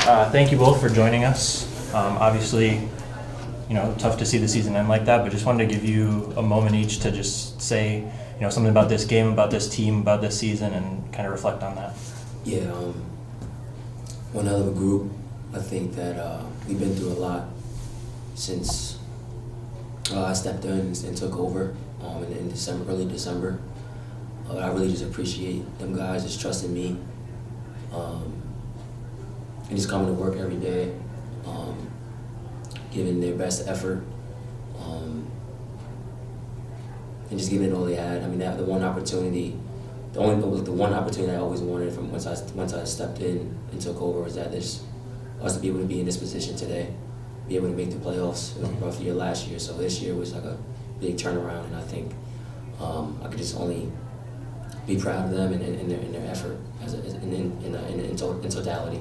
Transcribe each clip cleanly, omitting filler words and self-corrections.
Thank you both for joining us. Obviously, tough to see the season end like that, but just wanted to give you a moment each to just say, something about this game, about this team, about this season, and kind of reflect on that. Yeah, one hell of a group. I think that we've been through a lot since I stepped in and took over in December, early December. I really just appreciate them guys just trusting me and just coming to work every day, giving their best effort, and just giving it all they had. I mean, the one opportunity I always wanted from once I stepped in and took over was that us to be able to be in this position today, be able to make the playoffs. It was a rough year last year, so this year was like a big turnaround, and I think I could just only be proud of them and their effort in totality.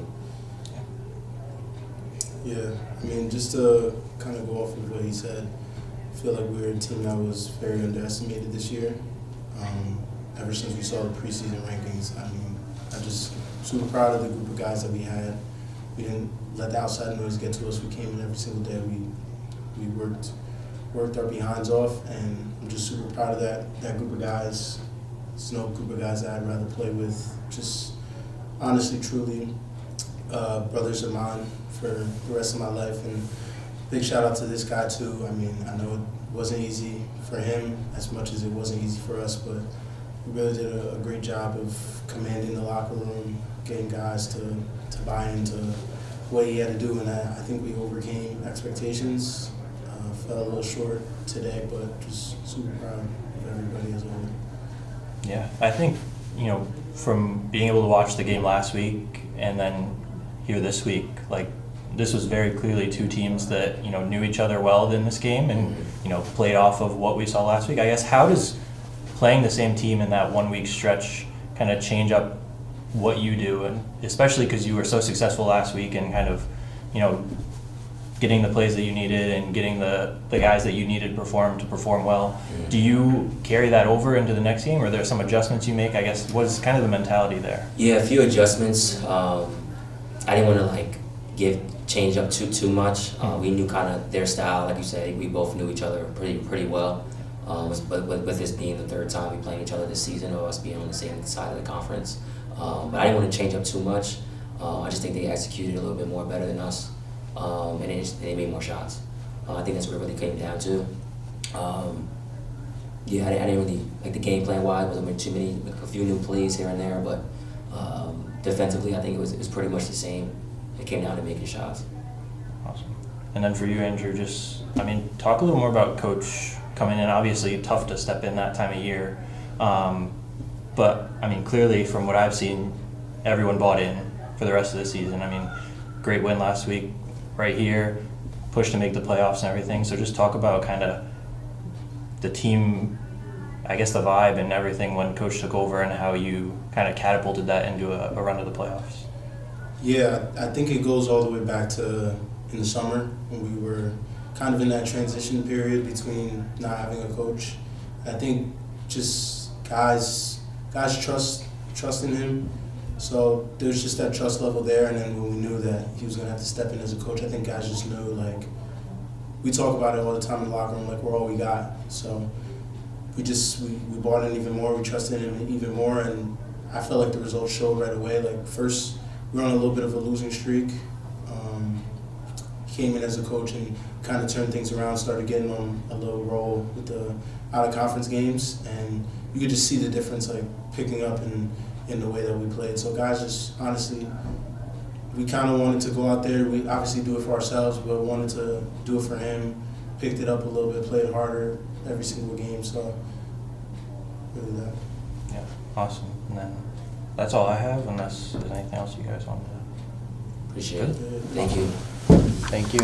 Yeah, I mean, just to kind of go off of what he said, I feel like we're a team that was very underestimated this year. Ever since we saw the preseason rankings, I mean, I'm just super proud of the group of guys that we had. We didn't let the outside noise get to us. We came in every single day. We worked our behinds off, and I'm just super proud of that group of guys. It's no group of guys that I'd rather play with. Just honestly, truly, brothers of mine for the rest of my life. And big shout out to this guy too. I mean, I know it wasn't easy for him as much as it wasn't easy for us, but we really did a great job of commanding the locker room, getting guys to buy into what he had to do, and I think we overcame expectations. Fell a little short today, but just super proud of everybody as a whole. Yeah, I think, from being able to watch the game last week and then here this week, this was very clearly two teams that, knew each other well in this game and, played off of what we saw last week. I guess, how does playing the same team in that 1 week stretch kind of change up what you do, and especially because you were so successful last week and kind of, getting the plays that you needed and getting the guys that you needed to perform well. Do you carry that over into the next game, or are there some adjustments you make? I guess, what is kind of the mentality there? Yeah, a few adjustments. I didn't want to change up too much. We knew kind of their style, like you said. We both knew each other pretty well. But with this being the third time we playing each other this season, or us being on the same side of the conference, but I didn't want to change up too much. I just think they executed a little bit more better than us, and they made more shots. I think that's what it really came down to. Yeah, I didn't really the game plan wise. Wasn't too many, a few new plays here and there, but defensively, I think it was pretty much the same. It came down to making shots. Awesome. And then for you, Andrew, talk a little more about Coach coming in. Obviously, tough to step in that time of year, but clearly from what I've seen, everyone bought in for the rest of the season. Great win last week, right here, push to make the playoffs and everything. So just talk about kind of the team, I guess the vibe and everything when Coach took over, and how you kind of catapulted that into a run to the playoffs. Yeah, I think it goes all the way back to in the summer when we were kind of in that transition period between not having a coach. I think just guys trust in him. So there's just that trust level there, and then when we knew that he was going to have to step in as a coach, I think guys just knew, we talk about it all the time in the locker room, we're all we got. So we bought in even more, we trusted him even more, and I felt like the results showed right away. First, we were on a little bit of a losing streak. Came in as a coach and kind of turned things around, started getting on a little roll with the out-of-conference games, and you could just see the difference, picking up in the way that we played. So guys, just honestly, we kind of wanted to go out there. We obviously do it for ourselves, but wanted to do it for him. Picked it up a little bit, played harder every single game. So really that. Yeah, awesome. And then that's all I have, unless there's anything else you guys want to. Appreciate it. Thank you. Thank you.